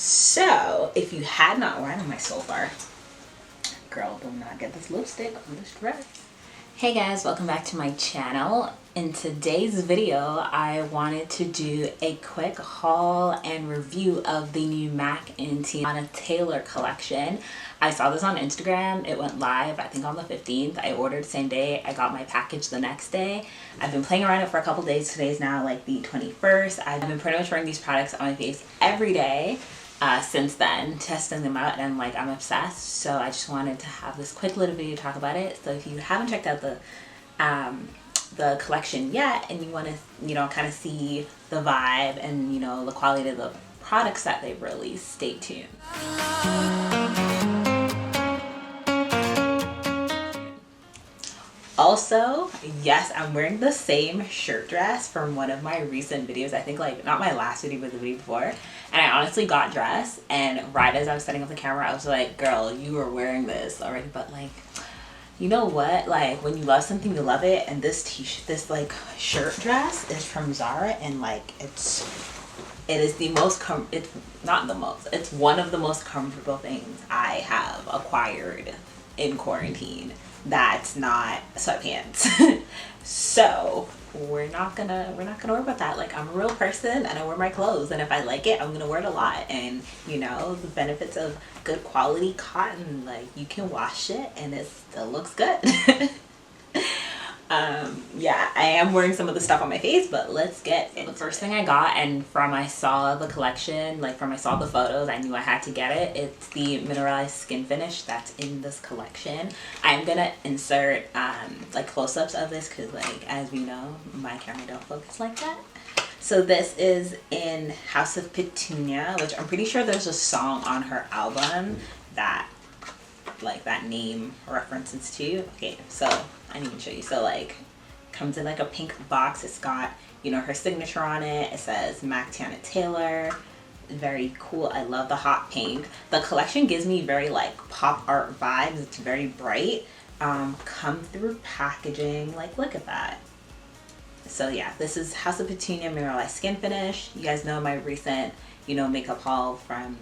So, if you had not worn my so far, girl, do not get this lipstick on this dress. Hey guys, welcome back to my channel. In today's video, I wanted to do a quick haul and review of the new MAC and Teyana Taylor collection. I saw this on Instagram. It went live, I think on the 15th. I ordered the same day. I got my package the next day. I've been playing around it for a couple days. Today's now like the 21st. I've been pretty much wearing these products on my face every day since then, testing them out, and I'm obsessed. So I just wanted to have this quick little video to talk about it. So if you haven't checked out the collection yet and you want to kind of see the vibe and the quality of the products that they've released, stay tuned. Also, yes, I'm wearing the same shirt dress from one of my recent videos. I think not my last video, but the video before. And I honestly got dressed, and right as I was setting up the camera, I was like, girl, you are wearing this already. But you know what? When you love something, you love it. And this t-shirt, this shirt dress is from Zara, and it is the most it's one of the most comfortable things I have acquired in quarantine. That's not sweatpants. So we're not gonna worry about that. I'm a real person and I wear my clothes, and if I like it, I'm gonna wear it a lot. And the benefits of good quality cotton, you can wash it and it still looks good. Yeah, I am wearing some of the stuff on my face, but let's get into the first thing I got, and from I saw the collection, from I saw the photos, I knew I had to get it. It's the mineralized skin finish that's in this collection. I'm gonna insert close-ups of this because as we know, my camera don't focus like that. So this is in House of Petunia, which I'm pretty sure there's a song on her album that that name references to. Okay, so I didn't even show you. So comes in a pink box. It's got her signature on it. It says MAC Teyana Taylor. Very cool. I love the hot pink. The collection gives me very pop art vibes. It's very bright. Come through packaging. Look at that. So yeah, this is House of Petunia mineralized skin finish. You guys know my recent makeup haul from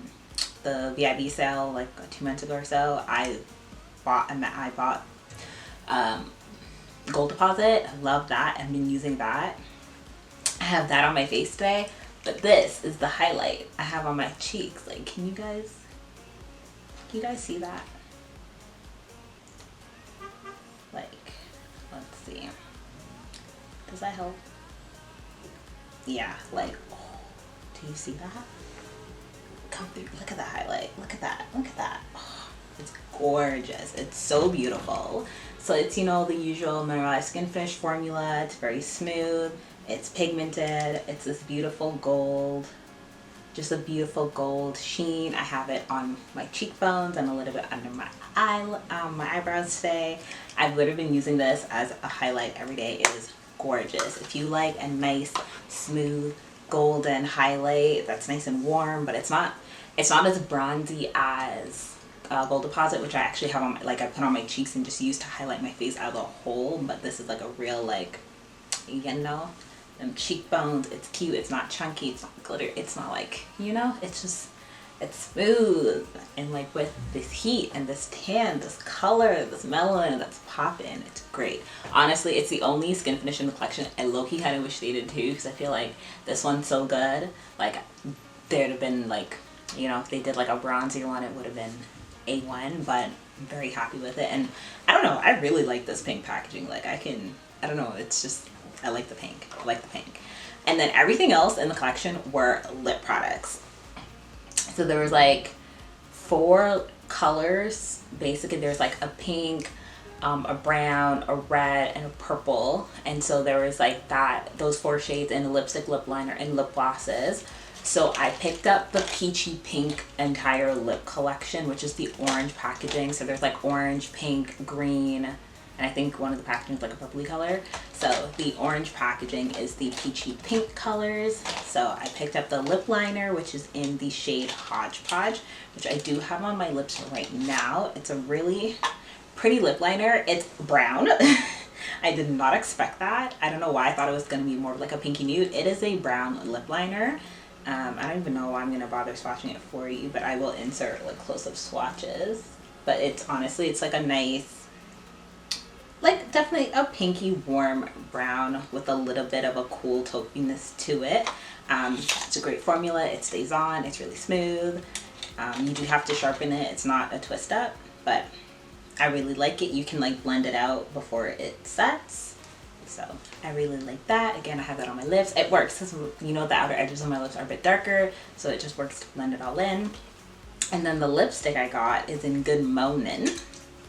the VIB sale 2 months ago or so. I bought Gold Deposit. I love that. I've been using that. I have that on my face today, but this is the highlight I have on my cheeks. Can you guys see that? Let's see. Does that help? Yeah, do you see that? Come through. Look at the highlight. Look at that. Look at that. Oh, it's gorgeous. It's so beautiful. So it's the usual mineralized skin finish formula. It's very smooth. It's pigmented. It's this beautiful gold, just a beautiful gold sheen. I have it on my cheekbones and a little bit under my eyebrows today. I've literally been using this as a highlight every day. It is gorgeous. If you like a nice, smooth, golden highlight that's nice and warm, but it's not as bronzy as Gold Deposit, which I actually have on I put on my cheeks and just use to highlight my face as a whole. But this is a real and cheekbones. It's cute. It's not chunky. It's not glitter. It's not it's smooth, and with this heat and this tan, this color, this melanin that's popping, it's great. Honestly, it's the only skin finish in the collection I low-key kind of wish they did too, because I feel this one's so good. There'd have been if they did a bronzier one, it would have been A1, but I'm very happy with it. And I don't know, I really like this pink packaging. I don't know, it's just, I like the pink. I like the pink. And then everything else in the collection were lip products. So there was 4 colors. Basically, there's a pink, a brown, a red, and a purple. And so there was those 4 shades in a lipstick, lip liner, and lip glosses. So I picked up the peachy pink entire lip collection, which is the orange packaging. So there's orange, pink, green, and I think one of the packaging is a purpley color. So the orange packaging is the peachy pink colors. So I picked up the lip liner, which is in the shade Hodgepodge, which I do have on my lips right now. It's a really pretty lip liner. It's brown. I did not expect that. I don't know why. I thought it was going to be more of a pinky nude. It is a brown lip liner. I don't even know why I'm gonna bother swatching it for you, but I will insert like close-up swatches. But it's honestly, it's like a nice, like definitely a pinky warm brown with a little bit of a cool taupiness to it. It's a great formula. It stays on. It's really smooth. You do have to sharpen it. It's not a twist up, but I really like it. You can like blend it out before it sets. So I really like that. Again, I have that on my lips. It works because, you know, the outer edges of my lips are a bit darker, so it just works to blend it all in. And then the lipstick I got is in Good Moanin'.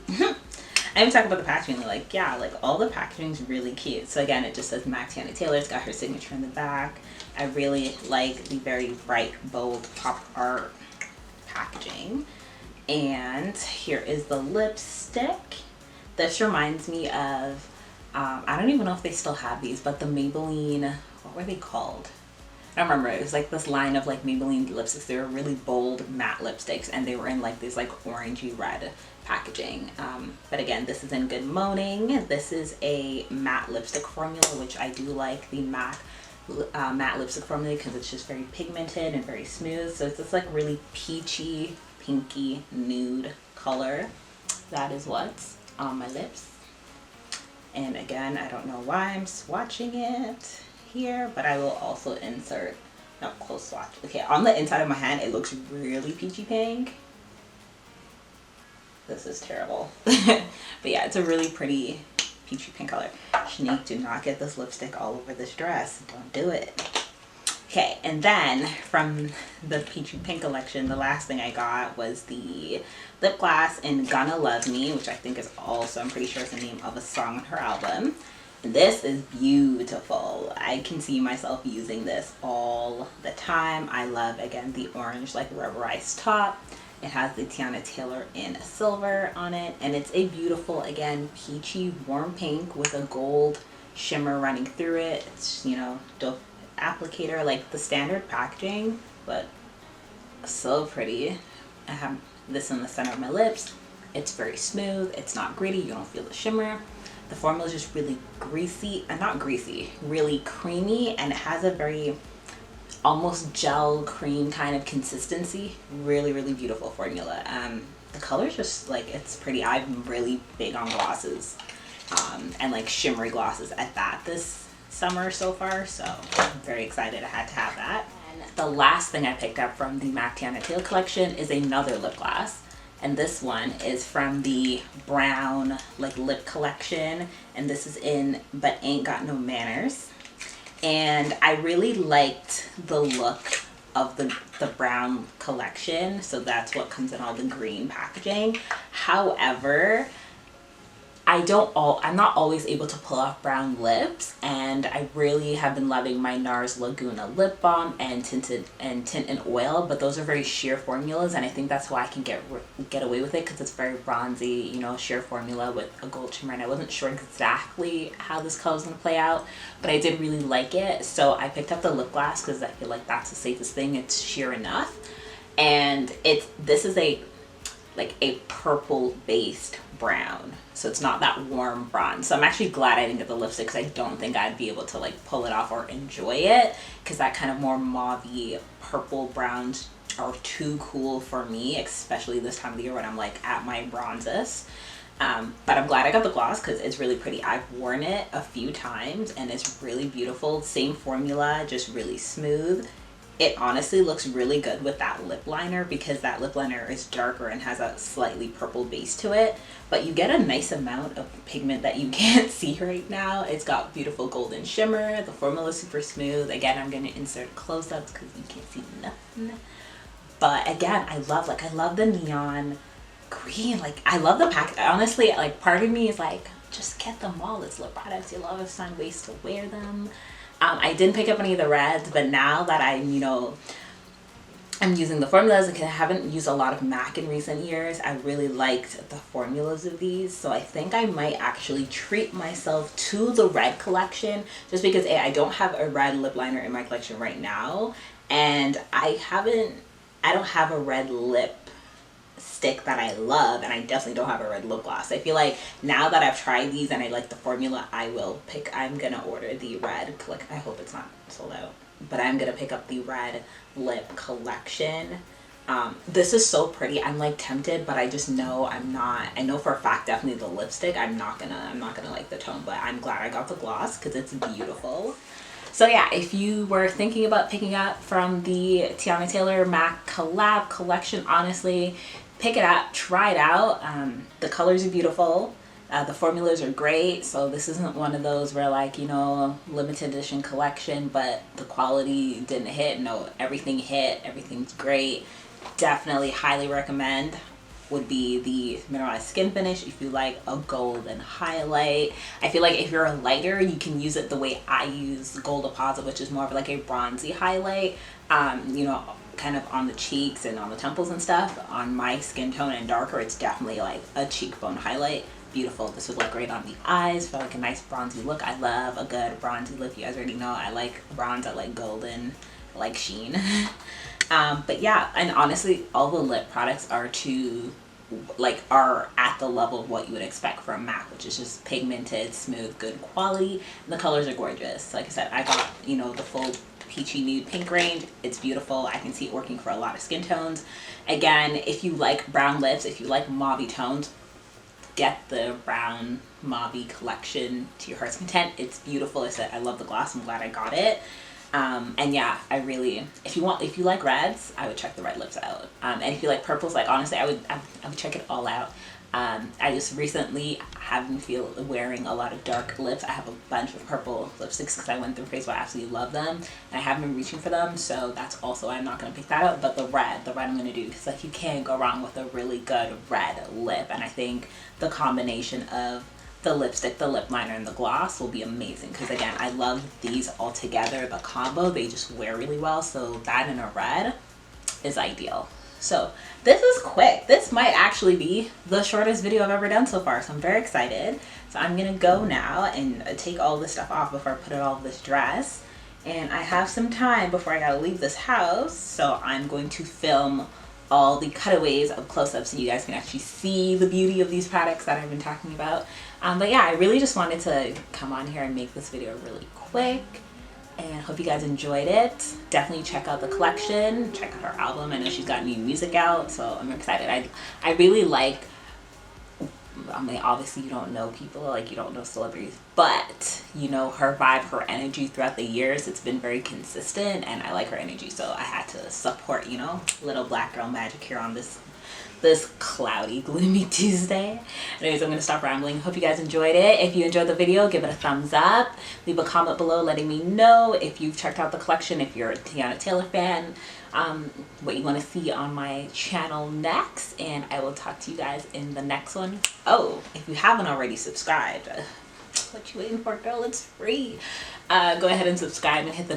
I even talk about the packaging, like, yeah, like all the packaging is really cute. So again, it just says Mac Teyana Taylor. It's got her signature in the back. I really like the very bright, bold pop art packaging. And here is the lipstick. This reminds me of, I don't even know if they still have these, but the Maybelline, what were they called? I don't remember. It was like this line of like Maybelline lipsticks. They were really bold matte lipsticks, and they were in like these like orangey red packaging. But again, this is in Good Moaning'. This is a matte lipstick formula, which I do like the matte lipstick formula because it's just very pigmented and very smooth. So it's this like really peachy, pinky nude color. That is what's on my lips. And again, I don't know why I'm swatching it here, but I will also insert, no, close swatch. Okay, on the inside of my hand, it looks really peachy pink. This is terrible. But yeah, it's a really pretty peachy pink color. Shanique, do not get this lipstick all over this dress. Don't do it. Okay, and then from the peachy pink collection, the last thing I got was the lip gloss in Gonna Love Me, which I think is also, I'm pretty sure it's the name of a song on her album. And this is beautiful. I can see myself using this all the time. I love, again, the orange like rubberized top. It has the Teyana Taylor in silver on it, and it's a beautiful, again, peachy warm pink with a gold shimmer running through it. It's, you know, dope applicator, like the standard packaging, but so pretty. I have this in the center of my lips. It's very smooth. It's not gritty. You don't feel the shimmer. The formula is just really greasy, not greasy, really creamy, and it has a very almost gel cream kind of consistency. Really, really beautiful formula. The color is just like, it's pretty. I'm really big on glosses, and like shimmery glosses at that this summer so far, so I'm very excited I had to have that. And the last thing I picked up from the Mac Teyana Taylor collection is another lip gloss, and this one is from the brown like lip collection, and this is in But Ain't Got No Manners. And I really liked the look of the brown collection, so that's what comes in all the green packaging. However, I'm not always able to pull off brown lips, and I really have been loving my NARS Laguna lip balm and tint and oil, but those are very sheer formulas, and I think that's why I can get away with it, because it's very bronzy, you know, sheer formula with a gold shimmer, and I wasn't sure exactly how this color was going to play out, but I did really like it, so I picked up the lip gloss because I feel like that's the safest thing. It's sheer enough, and this is a purple based brown, so it's not that warm bronze. So I'm actually glad I didn't get the lipstick, because I don't think I'd be able to like pull it off or enjoy it, because that kind of more mauvey purple browns are too cool for me, especially this time of the year when I'm like at my bronzest. But I'm glad I got the gloss because it's really pretty. I've worn it a few times and it's really beautiful. Same formula, just really smooth. It honestly looks really good with that lip liner, because that lip liner is darker and has a slightly purple base to it, but you get a nice amount of pigment that you can't see right now. It's got beautiful golden shimmer. The formula is super smooth. Again, I'm going to insert close-ups because you can't see nothing. But again, I love the neon green. Like, I love the pack. Honestly, like, part of me is like, just get them all. It's lip products. You love to find ways to wear them. I didn't pick up any of the reds, but now that I'm using the formulas, because I haven't used a lot of MAC in recent years, I really liked the formulas of these. So I think I might actually treat myself to the red collection, just because I don't have a red lip liner in my collection right now, and I don't have a red lip stick that I love, and I definitely don't have a red lip gloss. I feel like now that I've tried these and I like the formula, I'm gonna order the red. I hope it's not sold out. but I'm gonna pick up the red lip collection. This is so pretty. I'm like tempted, but I just know I'm not. I know for a fact, definitely the lipstick, I'm not gonna like the tone, but I'm glad I got the gloss because it's beautiful. So yeah, if you were thinking about picking up from the Teyana Taylor MAC collab collection, honestly, pick it up, try it out. The colors are beautiful. The formulas are great. So this isn't one of those where like, you know, limited edition collection, but the quality didn't hit. No, everything hit. Everything's great. Definitely highly recommend. Would be the mineralized skin finish if you like a golden highlight. I feel like if you're a lighter, you can use it the way I use Gold Deposit, which is more of like a bronzy highlight, you know, kind of on the cheeks and on the temples and stuff. On my skin tone and darker, it's definitely like a cheekbone highlight. Beautiful. This would look great on the eyes for like a nice bronzy look. I love a good bronzy lip. You guys already know I like bronze, I like golden, I like sheen. But yeah, and honestly, all the lip products are at the level of what you would expect from MAC, which is just pigmented, smooth, good quality, and the colors are gorgeous. Like I said, I got, you know, the full peachy nude pink range. It's beautiful. I can see it working for a lot of skin tones. Again, if you like brown lips, if you like mauvey tones, get the brown mauvey collection to your heart's content. It's beautiful. I love the gloss. I'm glad I got it. And yeah, I really, if you like reds, I would check the red lips out. And if you like purples, like honestly, I would check it all out. I just recently haven't feel wearing a lot of dark lips. I have a bunch of purple lipsticks because I went through a phase where I absolutely love them, and I haven't been reaching for them. So that's also, I'm not going to pick that up, but the red I'm going to do, because like you can't go wrong with a really good red lip. And I think the combination of the lipstick, the lip liner, and the gloss will be amazing, because again, I love these all together. The combo, they just wear really well, so that and a red is ideal. So this is quick. This might actually be the shortest video I've ever done so far, so I'm very excited. So I'm gonna go now and take all this stuff off before I put it all in this dress, and I have some time before I gotta leave this house, so I'm going to film all the cutaways of close-ups so you guys can actually see the beauty of these products that I've been talking about. But yeah, I really just wanted to come on here and make this video really quick, and hope you guys enjoyed it. Definitely check out the collection, check out her album. I know she's got new music out, so I'm excited. I really like, I mean, obviously you don't know people, like you don't know celebrities, but you know her vibe, her energy throughout the years, it's been very consistent, and I like her energy, so I had to support, you know, little black girl magic here on this cloudy, gloomy Tuesday. Anyways, I'm going to stop rambling. Hope you guys enjoyed it. If you enjoyed the video, give it a thumbs up. Leave a comment below letting me know if you've checked out the collection, if you're a Teyana Taylor fan, what you want to see on my channel next, and I will talk to you guys in the next one. Oh, if you haven't already subscribed, what you waiting for, girl? It's free. Go ahead and subscribe and hit the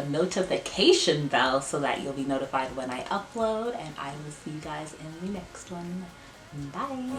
notification bell so that you'll be notified when I upload, and I will see you guys in the next one. Bye.